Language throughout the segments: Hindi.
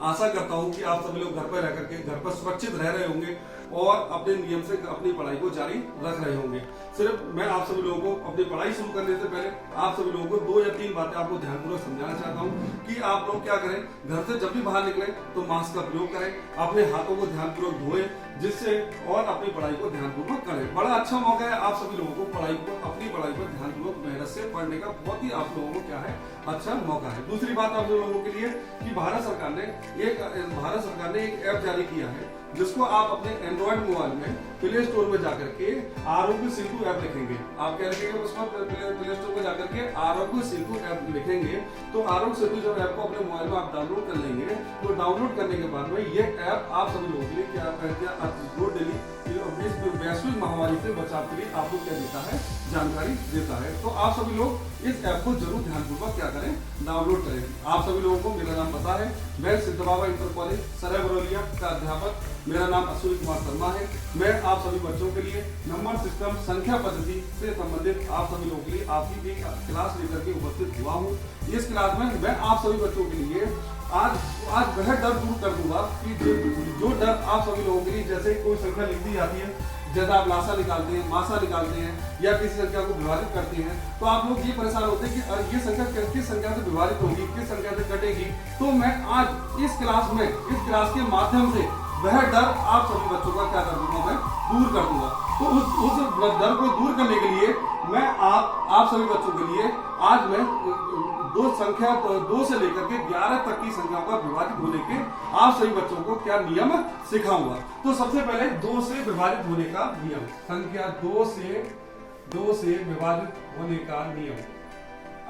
आशा करता हूँ कि आप सभी लोग घर पर रह करके घर पर सुरक्षित रह रहे होंगे और अपने नियम से अपनी पढ़ाई को जारी रख रहे होंगे। सिर्फ मैं आप सभी लोगों को अपनी पढ़ाई शुरू करने से पहले आप सभी लोगों को 2 या 3 बातें आपको ध्यानपूर्वक समझाना चाहता हूँ कि आप लोग क्या करें, घर से जब भी बाहर निकले तो मास्क का प्रयोग करें, अपने हाथों को ध्यानपूर्वक धोएं, जिससे और अपनी पढ़ाई को ध्यानपूर्वक करें। बड़ा अच्छा मौका है आप सभी लोगों को अपनी पढ़ाई को ध्यानपूर्वक मेहनत से पढ़ने का बहुत ही आप लोगों को क्या है अच्छा मौका है। दूसरी बात आप लोगों के लिए कि भारत सरकार ने एक ऐप जारी किया है जिसको आप अपने एंड्रॉइड मोबाइल में प्ले स्टोर में जाकर के आरोग्य सेतु ऐप लिखेंगे। आप क्या लिखेंगे उसमें प्ले स्टोर में जाकर के आरोग्य सेतु ऐप लिखेंगे तो आरोग्य सेतु जब ऐप को अपने मोबाइल में आप डाउनलोड कर लेंगे तो डाउनलोड करने के बाद में ये ऐप आप सभी लोगों के लिए क्या डेली इस वैश्विक महामारी से बचाव के लिए आपको क्या देता है, जानकारी देता है। तो आप सभी लोग इस ऐप को जरूर ध्यानपूर्वक क्या करें, डाउनलोड करें। आप सभी लोगों को मेरा नाम पता है, मैं सिद्ध बाबा इंटर कॉलेज सराय बरौलिया का अध्यापक, मेरा नाम अश्विनी कुमार शर्मा है। मैं आप सभी बच्चों के लिए नंबर सिस्टम संख्या पद्धति से संबंधित आप सभी लोगों के लिए आपकी एक क्लास लेकर के उपस्थित हुआ हूँ। इस क्लास में मैं आप सभी बच्चों के लिए आज वह डर दूर कर दूंगा कि जो डर आप सभी लोगों के लिए, जैसे कोई संख्या लिख दी जाती है, जैसे आप लासा निकालते हैं, मासा निकालते हैं या किसी संख्या को विभाजित करते हैं तो आप लोग ये परेशान होते हैं कि ये संख्या किस संख्या से विभाजित होगी, किस संख्या से कटेगी। तो मैं आज इस क्लास के माध्यम से वह डर आप सभी बच्चों का क्या कर दूंगा, मैं दूर कर दूंगा। तो उस डर को दूर करने के लिए मैं आप सभी बच्चों के लिए आज मैं 2 से लेकर के 11 तक की संख्याओं का विभाजित होने के आप सभी बच्चों को क्या नियम सिखाऊंगा। तो सबसे पहले 2 से विभाजित होने का नियम, संख्या 2 से विभाजित होने का नियम।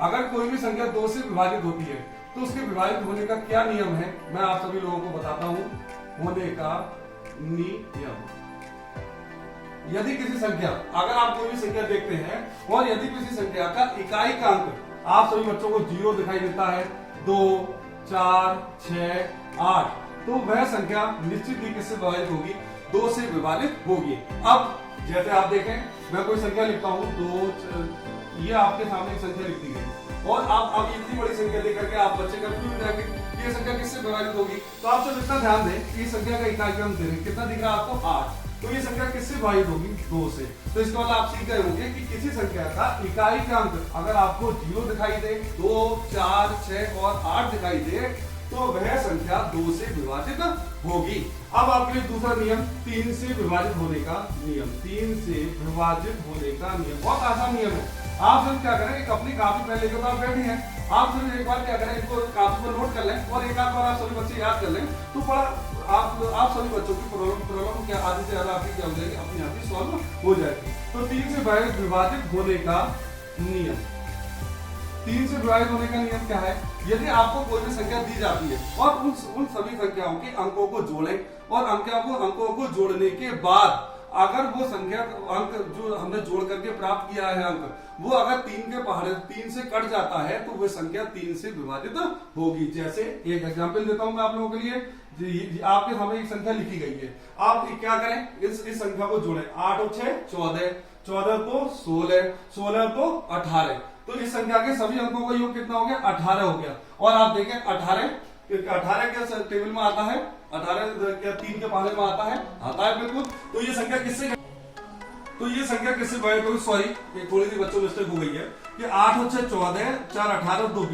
अगर कोई भी संख्या 2 से विभाजित होती है तो उसके विभाजित होने का क्या नियम है, मैं आप सभी लोगों को बताता हूं। होने का नियम, यदि किसी संख्या, अगर आप कोई भी संख्या देखते हैं और यदि किसी संख्या का इकाई का अंक आप सभी बच्चों को 0 दिखाई देता है, 2, 4, 6, 8, तो वह संख्या निश्चित ही किससे विभाजित होगी, 2 से विभाजित होगी। अब जैसे आप देखें, मैं कोई संख्या लिखता हूं 2, ये आपके सामने एक संख्या लिख दी गई और आप अब इतनी बड़ी संख्या लेकर के आप बच्चे कंफ्यूज हो जाएंगे ये संख्या किससे विभाजित होगी। तो आप सब इतना ध्यान दें कि संख्या का इकाई क्रम दे रहे हैं, कितना दिख रहा है आपको, 8, तो ये संख्या किससे विभाजित होगी, 2 से। तो इसका मतलब आप सीख गए होंगे कि किसी संख्या का इकाई का अंक अगर आपको 0 दिखाई दे, 2, 4, 6 और 8 दिखाई दे तो वह संख्या 2 से विभाजित होगी। अब आपके लिए दूसरा नियम, 3 से विभाजित होने का नियम। 3 से विभाजित होने का नियम बहुत आसान नियम है। आप सब क्या करें, एक अपनी कॉपी पेन लेकर आप बैठे हैं, आप सब एक बार क्या करें, इसको कॉपी पर नोट कर लें और एक आध बार आप सभी बच्चे याद कर लें तो बड़ा आप सभी बच्चों की प्रॉब्लम क्या आधी से ज्यादा आपकी क्या हो जाएगी, अपनी आप ही सॉल्व हो जाएगी। तो 3 से विभाजित होने का नियम, 3 से विभाजित होने का नियम क्या है, यदि आपको कोई भी संख्या दी जाती है और उन सभी संख्याओं के अंकों को जोड़ें और अंकों को जोड़ने के बाद अगर वो संख्या अंक जो हमने जोड़ करके प्राप्त किया है अंक, वो अगर 3 से कट जाता है तो वो संख्या 3 से विभाजित होगी। जैसे एक एग्जांपल देता हूं मैं आप लोगों के लिए, आपके सामने एक संख्या लिखी गई है, आप क्या करें, इस संख्या को जोड़ें, 8 और 6 14, 14 तो 16, 16 तो 18, तो इस संख्या के सभी अंकों का योग कितना हो गया, 18 हो गया। और आप देखें 18 क्या टेबल में आता है, 18 क्या 3 के पहाड़े में आता है बिल्कुल। तो ये संख्या किससे विभाजित होगी, सॉरी थोड़ी सी बच्चों में मिस्टेक हो गई है कि 8 और 6 14, 4 18 2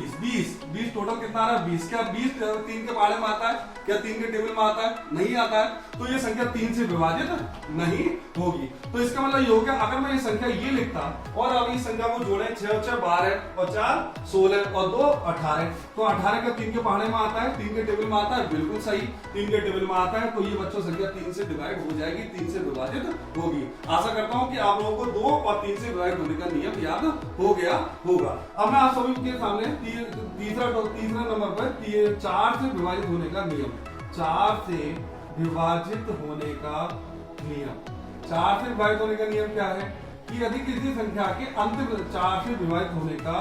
20 टोटल कितना आ रहा है 20। क्या 20 3 के पहाड़े में आता है, क्या 3 के टेबल में आता है, नहीं आता है, तो ये संख्या 3 से विभाजित नहीं होगी। तो इसका मतलब ये हो गया, अगर मैं ये संख्या ये लिखता और अब इस संख्या को जोड़े 6 और 6 12 और 4 16 और 2 18, तो 18 का 3 के पहाड़े में आता है, 3 के टेबल में आता है, बिल्कुल सही 3 के टेबल में आता है, तो ये बच्चों संख्या 3 से डिवाइड हो जाएगी, 3 से विभाजित होगी। आशा करता हूं कि आप लोगों को 2 और 3 से विभाजित होने का नियम याद हो गया होगा। अब मैं आप सभी के सामने तीसरा नंबर पर 4 से विभाजित होने का नियम, 4 से विभाजित होने का नियम। 4 से विभाजित होने का नियम क्या है कि यदि किसी संख्या के अंत 4 से विभाजित होने का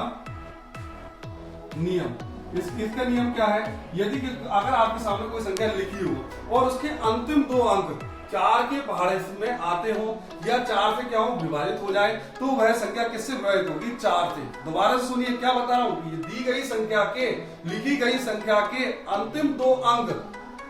नियम, इसका नियम क्या है, यदि अगर आपके सामने कोई संख्या लिखी हो और उसके अंतिम दो अंक 4 के पहाड़े में आते हो या 4 से क्या हो विभाजित हो जाए, तो वह संख्या किससे विभाजित होगी, 4 से। दोबारा से सुनिए क्या बता रहा हूं, दी गई संख्या के, लिखी गई संख्या के अंतिम दो अंक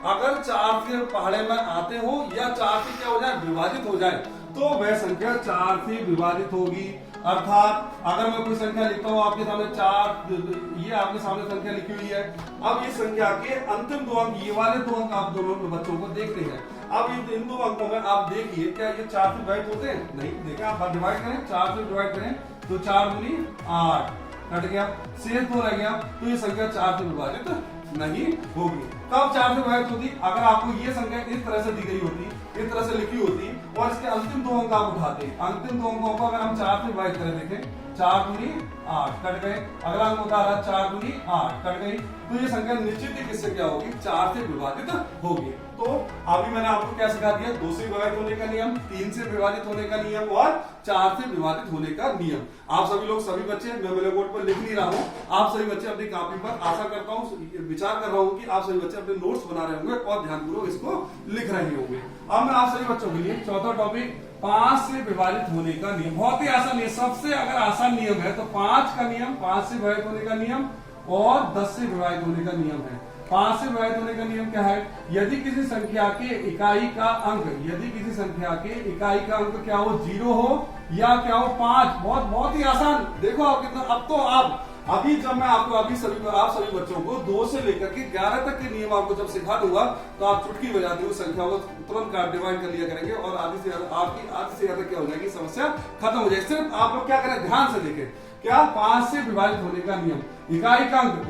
अगर 4 के पहाड़े में आते हो या 4 से क्या हो जाए, विभाजित हो जाए, तो वह संख्या 4 से विभाजित होगी। अर्थात अगर मैं कोई संख्या लिखता हूं आपके सामने 4, ये आपके सामने संख्या लिखी हुई है, अब इस संख्या के अंतिम दो अंक, ये वाले दो अंक आप दोनों बच्चों को देखते हैं। अब इन दो अंकों में आप देखिए क्या ये 4 से डिवाइड होते हैं, नहीं, देखिए आप डिवाइड करें, 4 से डिवाइड करें तो 4 दूनी 8 कट गया, शेष 2 रह गया, तो ये संख्या 4 से विभाजित नहीं होगी। कब 4 से विभाजित होती, अगर आपको ये संख्या इस तरह से दी गई होती, इस तरह से लिखी होती और इसके अंतिम दो अंक आप उठाते, अंतिम दो अंकों को अगर हम 4 से विभाजित करें, देखें 4 दूनी 8 कट गए, अगला अंक होता रहा 4 दूनी 8 कट गई, तो ये संख्या निश्चित ही किससे क्या होगी, 4 से विभाजित होगी। तो अभी मैंने आपको क्या सिखा दिया, 2 से विभाजित होने का नियम, 3 से विभाजित होने का नियम और 4 से विभाजित होने का नियम। आप सभी लोग, सभी बच्चे, मैं मेरे बोर्ड पर लिख नहीं रहा हूँ, आप सभी बच्चे अपनी कॉपी पर, आशा करता हूँ, विचार कर रहा हूँ कि आप सभी बच्चे अपने नोट्स बना रहे होंगे और ध्यानपूर्वक इसको लिख रहे होंगे। अब मैं आप सभी बच्चों के लिए चौथा टॉपिक 5 से विभाजित होने का नियम, बहुत ही आसान है, सबसे अगर आसान नियम है तो 5 का नियम, 5 से विभाजित होने का नियम और 10 से विभाजित होने का नियम है। 5 से विभाजित होने का नियम क्या है, यदि किसी संख्या के इकाई का अंक, यदि किसी संख्या के इकाई का अंक क्या हो, 0 हो या क्या हो 5, बहुत ही आसान। देखो आप कितना, अब तो आप अभी जब मैं आपको आप सभी बच्चों को 2 से लेकर के 11 तक के नियम आपको जब सिखा दूंगा तो आप चुटकी बजाते हुए संख्या को तुरंत डिवाइड कर लिया करेंगे और आधी से ज्यादा क्या हो जाएगी, समस्या खत्म हो जाएगी। सिर्फ आप लोग क्या करें, ध्यान से देखें, क्या 5 से विभाजित होने का नियम, इकाई का अंक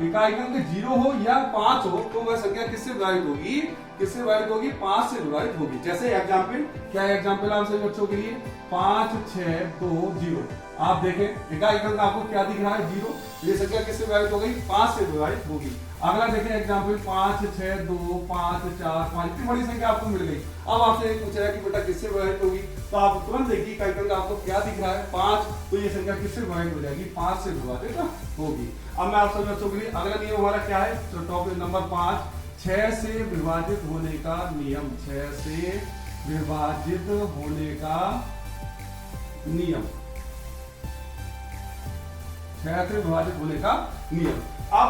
0 हो या 5 हो तो वह संख्या किससे विभाजित होगी, किससे विभाजित होगी, 5 से विभाजित होगी। जैसे एग्जाम्पल, क्या एग्जाम्पल आप सभी बच्चों के लिए, 5 6 2 0, आप देखें इकाई का अंक आपको क्या दिख रहा है, 0, ये संख्या किससे विभाजित हो गई, 5 से विभाजित होगी। अगला देखें एग्जाम्पल, 5 6 2 5 4 5, इतनी बड़ी संख्या आपको मिल गई। अब आपसे एक पूछा है कि बेटा किससे विभाजित होगी, तो आप तुरंत देखिए इकाई का अंक आपको क्या दिख रहा है, 5, तो ये संख्या किससे विभाजित हो जाएगी, 5 से विभाजित होगी। अब मैं आप सभी बच्चों के लिए अगला नियम हमारा क्या है, तो टॉपिक नंबर 5, 6 से विभाजित होने का नियम, 6 से विभाजित होने का नियम, 6 से विभाजित होने का नियम। अब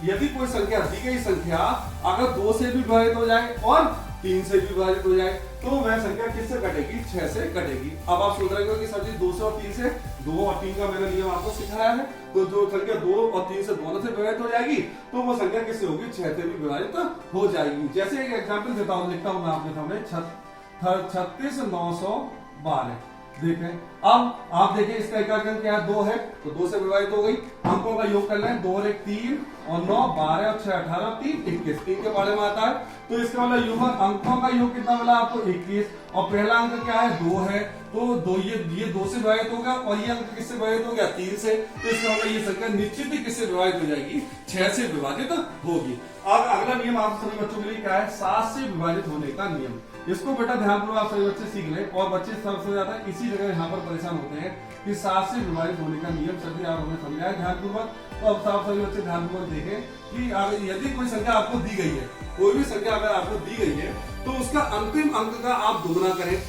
यदि कोई संख्या, दी गई संख्या अगर 2 से भी विभाजित हो जाए और 3 से भी विभाजित हो जाए तो वह संख्या किससे कटेगी, 6 से कटेगी। अब आप सोच रहे हो कि सर जी 2 से और 3 से, 2 और 3 का मैंने नियम आपको सिखाया है, तो जो संख्या 2 और 3 से दोनों से विभाजित हो जाएगी तो वो संख्या किससे होगी, 6 से भी विभाजित हो जाएगी। जैसे एक एग्जाम्पल देता हूं, लिखता हूं मैं आपके सामने 36,912, देखें। अब आप देखिए इसका इकाई अंक क्या है, 2 है, तो 2 से विभाजित हो गई। अंकों का योग कर लें, 2 और 1 3 और 9 12 और 6 18 3 21, 3 के बारे में आता है, तो इसका मतलब योग, अंकों का योग कितना मिला आपको, 21, और पहला अंक क्या है, 2 है, तो 2 ये 2 से विभाजित होगा और ये अंक किससे विभाजित हो गया, 3 से, तो इसका मतलब ये संख्या निश्चित ही किससे विभाजित हो जाएगी, 6 से विभाजित होगी। अब अगला नियम आप सभी बच्चों के लिए क्या है, 7 से विभाजित होने का नियम। इसको बेटा ध्यानपूर्वक आप सभी बच्चे सीख लें, और बच्चे सबसे ज्यादा इसी जगह यहाँ पर परेशान होते हैं कि 7 से विभाजित होने का नियम सभी आप हमें समझाया ध्यानपूर्वक। तो अब आप सभी बच्चे ध्यानपूर्वक देखें कि यदि कोई संख्या आपको दी गई है, कोई भी संख्या अगर आपको दी गई है तो उसका अंतिम अंक का आप दुगना करें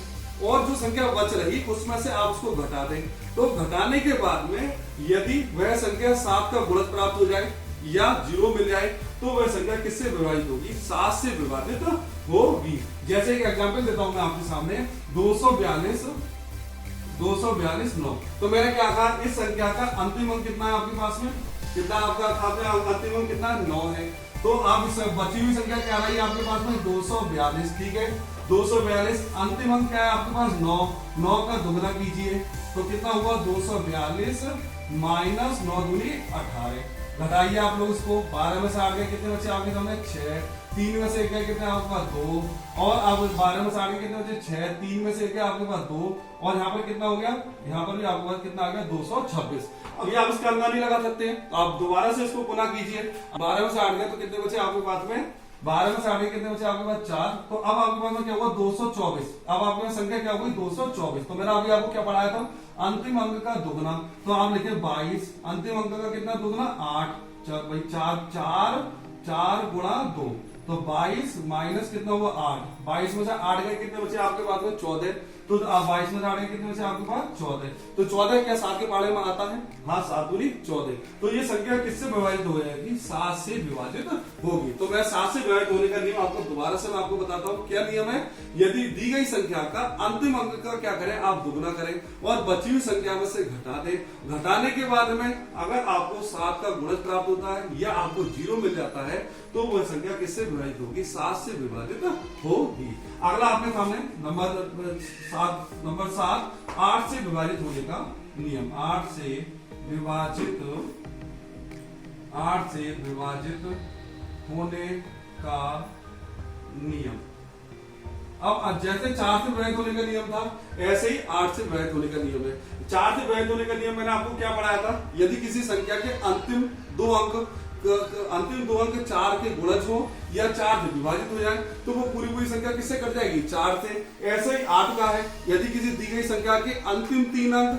और जो संख्या बच रही उसमें से आप उसको घटा दें। तो घटाने के बाद में यदि वह संख्या 7 का गुणज प्राप्त हो जाए या 0 मिल जाए तो वह संख्या किससे विभाजित होगी, 7 से विभाजित होगी। जैसे एक एग्जांपल देता हूं मैं आपके सामने, 242 9, तो मैंने क्या कहा, इस संख्या का अंतिम अंक कितना है आपके पास में, कितना आपका अंतिम अंक कितना, 9 है, तो आप इस बची हुई संख्या क्या रही है आपके पास में, 242, ठीक है, 242, अंतिम अंक क्या है आपके पास, 9 का दुगना कीजिए तो कितना हुआ, 242 माइनस 9 दूनी 18, घटाइए आप लोग इसको, 12 में से आ गए कितने बच्चे आपके सामने, 6, 3 में से क्या कितने आपके पास, 2, और अब 12 में से आगे कितने बचे, 6, 3 में से क्या आपके पास 2, और यहाँ पर कितना हो गया, यहाँ पर भी आपके पास कितना आ गया, 226। अब ये आप इसका अंदाजा नहीं लगा सकते हैं, आप दोबारा से इसको पुनः कीजिए, 12 में से 8 गए तो कितने बचे आपके पास में, 12 में से आगे कितने बचे आपके पास, 4, तो अब आपके पास में क्या हुआ, 224, अब आपके पास संख्या क्या हुई, 224। तो मैंने अभी आपको क्या पढ़ाया था, अंतिम अंक का दुगना, तो आप लिखे 22, अंतिम अंक का कितना दुगना, 8, भाई 4 4 गुणा 2 तो 22 माइनस कितना हुआ 8, 22 में से 8 गए कितने बचे आपके पास में 14, तो 22 में से 8 गए कितने बचे आपके पास 14, तो 14 क्या 7 के पाड़े में आता है, हाँ 7 दूनी 14, तो ये संख्या किससे विभाजित हो जाएगी 7 से विभाजित होगी। तो मैं 7 से विभाजित होने का नियम आपको दोबारा से मैं आपको बताता हूँ क्या नियम है। यदि दी गई संख्या का अंतिम अंक का क्या करें आप दुगुना करें और बची हुई संख्या में से घटा दें, घटाने के बाद में अगर आपको 7 का गुणज प्राप्त होता है या आपको 0 मिल जाता है तो वह संख्या किससे विभाजित होगी 7 से विभाजित होगी। अगला आपके सामने नंबर 7 8 से विभाजित होने का नियम, 8 से विभाजित होने का नियम। अब जैसे 4 से विभाजित होने का नियम था ऐसे ही 8 से विभाजित होने का नियम है। 4 से विभाजित होने का नियम मैंने आपको क्या पढ़ाया था, यदि किसी संख्या के अंतिम दो अंक 4 के गुणज हो या 4 से विभाजित हो जाए तो वो पूरी संख्या किससे कट जाएगी 4 से। ऐसे ही 8 का है, यदि किसी दी गई संख्या के अंतिम 3 अंक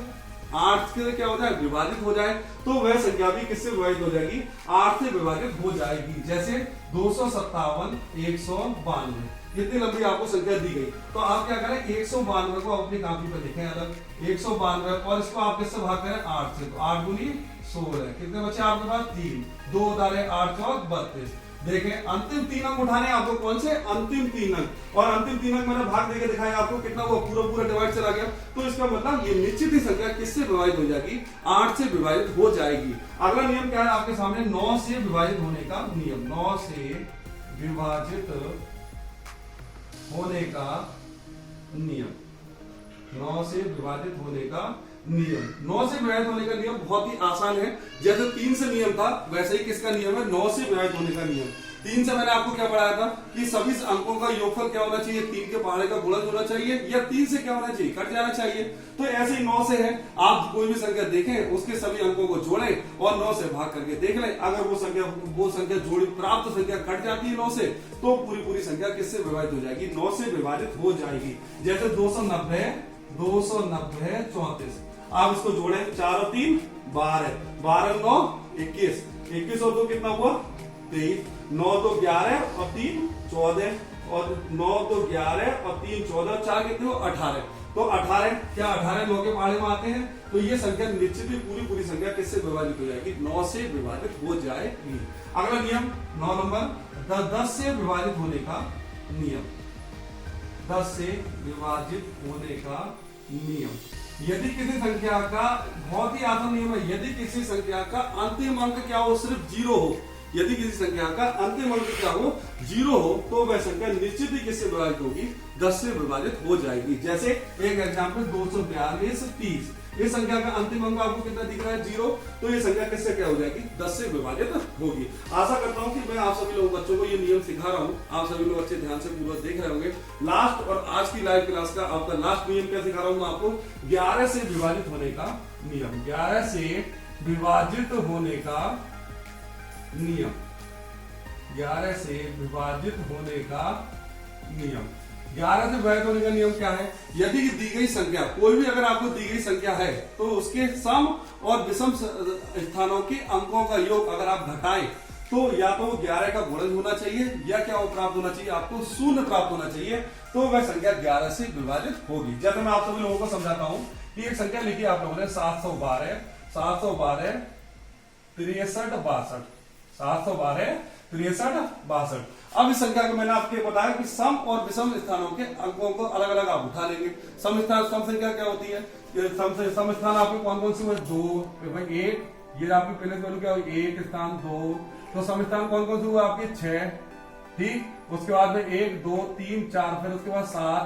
8 के क्या हो जाए विभाजित हो जाए तो वह संख्या भी किससे विभाजित हो जाएगी 8 से विभाजित हो जाएगी। जैसे 257 192 कितनी लंबी आपको संख्या दी गई तो आप क्या करें 192 को अपनी कॉपी पर लिखें अलग 192 और इसको आप किससे भाग करें 8 से, तो 8 दूनी 16, कितने बचे आपके पास 3, 2 उतारे 8 चौक 32। देखें अंतिम 3 अंक उठाने आपको कौन से अंतिम 3 अंक, और अंतिम 3 अंक मैंने भाग देके दिखाया आपको कितना वो पूरा डिवाइड चला गया, तो इसका मतलब ये निश्चित ही संख्या किससे विभाजित हो जाएगी 8 से विभाजित हो जाएगी। अगला नियम क्या है आपके सामने 9 से विभाजित होने का नियम, 9 से विभाजित होने का नियम, 9 से विभाजित होने का नियम। 9 से विभाजित होने का नियम बहुत ही आसान है, जैसे 3 से नियम था वैसे ही किसका नियम है 9 से विभाजित होने का नियम। 3 से मैंने आपको क्या पढ़ाया था कि सभी अंकों का योगफल क्या होना चाहिए 3 के पहाड़े का गुणज होना चाहिए या 3 से क्या होना चाहिए कट जाना चाहिए। तो ऐसे ही 9 से है, आप कोई भी संख्या देखें उसके सभी अंकों को जोड़ें और 9 से भाग करके देख लें, अगर वो संख्या जोड़ी प्राप्त संख्या कट जाती है 9 से तो पूरी संख्या किससे विभाजित हो जाएगी 9 से विभाजित हो जाएगी। जैसे 290 34, आप इसको जोड़े 4 और 3 12, 12 9 21, 21 और 2 कितना हुआ 23, 9 2 11 और 3 14, और 9 2 11 और 3 14 और 4 कितने हुआ 18। तो 18 क्या 18 9 के पहाड़े में आते हैं, तो ये संख्या निश्चित ही पूरी संख्या किससे विभाजित हो जाएगी 9 से विभाजित हो जाएगी। अगला नियम 9 नंबर 10 से विभाजित होने का नियम, 10 से विभाजित होने का नियम। यदि किसी संख्या का बहुत ही आसान नियम है, यदि किसी संख्या का अंतिम अंक क्या हो सिर्फ 0 हो, यदि किसी संख्या का अंतिम अंक क्या हो 0 हो तो वह संख्या निश्चित ही किससे विभाजित होगी 10 से विभाजित हो जाएगी। जैसे एक एग्जांपल 242 30, इस संख्या का अंतिम अंक आपको कितना दिख रहा है 0, तो ये संख्या किससे क्या हो जाएगी 10 से विभाजित होगी। आशा करता हूं कि मैं आप सभी लोग बच्चों को ये नियम सिखा रहा हूं, आप सभी लोग अच्छे ध्यान से पूरा देख रहे होंगे। लास्ट और आज की लाइव क्लास का आपका लास्ट नियम क्या सिखा रहा हूं मैं आपको 11 से विभाजित होने का नियम, 11 से विभाजित होने का नियम, 11 से विभाजित होने का नियम। 11 से विभाजित होने का नियम क्या है, यदि दी गई संख्या कोई भी अगर आपको दी गई संख्या है तो उसके सम और विषम स्थानों के अंकों का योग अगर आप घटाएं तो या तो वो 11 का गुणज होना चाहिए या क्या वो प्राप्त होना चाहिए आपको 0 प्राप्त होना चाहिए, तो वह संख्या 11 से विभाजित होगी। जैसे मैं आप सभी लोगों को समझाता हूं कि एक संख्या लिखी आप लोगों ने 712 63 62, 712 63 62। अब इस संख्या को मैंने आपको बताया कि सम और विषम स्थानों के अंकों को अलग अलग आप उठा लेंगे। सम संख्या क्या होती है, सम स्थान आपके कौन कौन से हुए 2 1, ये आपकी पहले वैल्यू क्या हुई 1 स्थान 2, तो सम स्थान कौन कौन से हुए आपके 6, ठीक, उसके बाद में 1 2 3 4, फिर उसके बाद 7,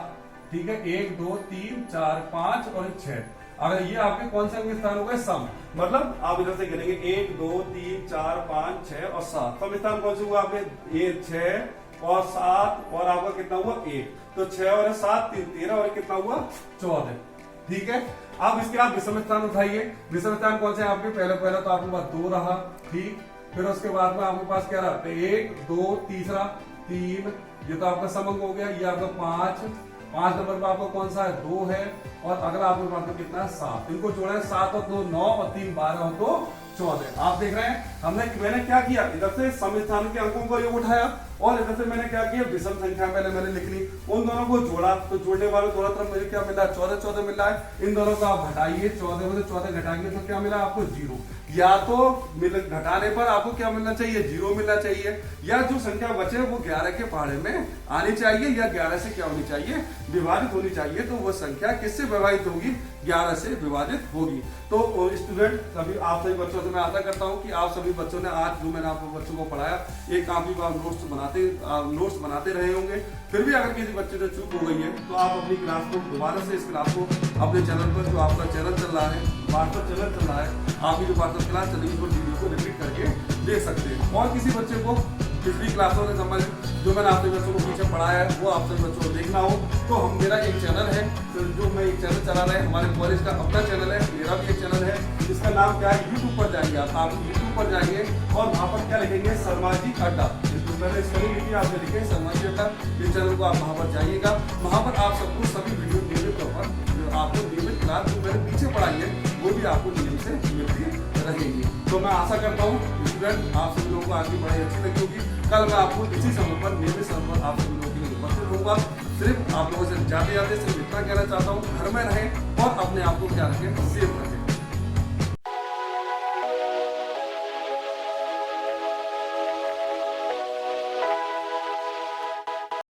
ठीक है 1 2 3 4 5 और 6। अगर ये आपके कौन से अंक स्थान हो गए सम, मतलब आप इधर से गिनेंगे 1 2 3 4 5 6 और 7, सम स्थान कौन से हुआ आपके 1 6 और 7 और आपका कितना हुआ 1, तो 6 और 7 3 13 और कितना हुआ 14, ठीक है। अब इसके आप विषम स्थान उठाइए, विषम स्थान कौन से आपके पहले तो आपके पास 2 रहा, ठीक, फिर उसके बाद में आपके पास क्या रहा 1 2 तीसरा 3, ये तो आपका सम अंक हो गया, ये आपका 5 नंबर पर आपका कौन सा है 2 है, और अगला आपके पास में कितना है 7, इनको जोड़ा है 7 और 2 9 और 3 12 और 2 14। आप देख रहे हैं मैंने क्या किया, इधर से सम स्थान के अंकों को योग उठाया और इधर से मैंने क्या किया, विषम संख्या पहले मैंने लिख ली, उन दोनों को जोड़ा, तो जोड़ने वाले दोनों तरफ मुझे क्या मिला, 14 मिल रहा है। इन दोनों को आप घटाइए, 14 में से 14 घटाएंगे तो क्या मिला आपको 0। या तो घटाने पर आपको क्या मिलना चाहिए, 0 मिलना चाहिए, या जो संख्या बचे वो 11 के पहाड़े में आनी चाहिए, या 11 से क्या होनी चाहिए, विभाजित होनी चाहिए। तो वो संख्या किससे विभाजित होगी, 11 से विभाजित होगी। तो स्टूडेंट सभी आप सभी बच्चों से मैं आशा करता हूं कि आप सभी बच्चों ने आज जो मैंने आपको बच्चों को पढ़ाया एक काफी बार नोट्स बनाते रहे होंगे। फिर भी अगर किसी बच्चे से चूक हो गई है तो आप अपनी क्लास को दोबारा से इस क्लास को अपने चैनल पर, जो आपका चैनल चल रहा है, व्हाट्सएप चैनल चल रहा है, आपकी जो व्हाट्सएप क्लास चल रही है, उस वीडियो को रिपीट करके देख सकते हैं। और किसी बच्चे को पिछली क्लासों से संबंधित जो मैंने आपके बच्चों को पीछे पढ़ाया है वो आप सभी बच्चों को देखना हो तो मेरा एक चैनल है, जो मैं एक चैनल चला रहे हैं, हमारे कॉलेज का अपना चैनल है, मेरा भी एक चैनल है, जिसका नाम क्या है, यूट्यूब पर जाएंगे आप यूट्यूब पर जाएंगे और वहाँ पर क्या लिखेंगे, शर्मा जी अड्डा। मैंने स्पेलिंग लिखी, आपने लिखे शर्मा जी अड्डा। इस चैनल को आप वहाँ पर जाइएगा, वहाँ पर आप सबको सभी वीडियो नियमित तौर पर जो आपको नियमित क्लास जो मैंने पीछे पढ़ाई है वो भी आपको नियम से मिलती रहेंगी। तो मैं आशा करता हूँ स्टूडेंट आप सभी लोगों को आज की पढ़ाई अच्छी लगी होगी। कल मैं आपको इसी समय पर नियमित समय पर आप सभी लोगों के लिए उपस्थित होऊंगा। सिर्फ आप लोगों से जाते जाते सिर्फ इतना कहना चाहता हूँ, घर में रहें और अपने आप को क्या रखें, सेफ रखें।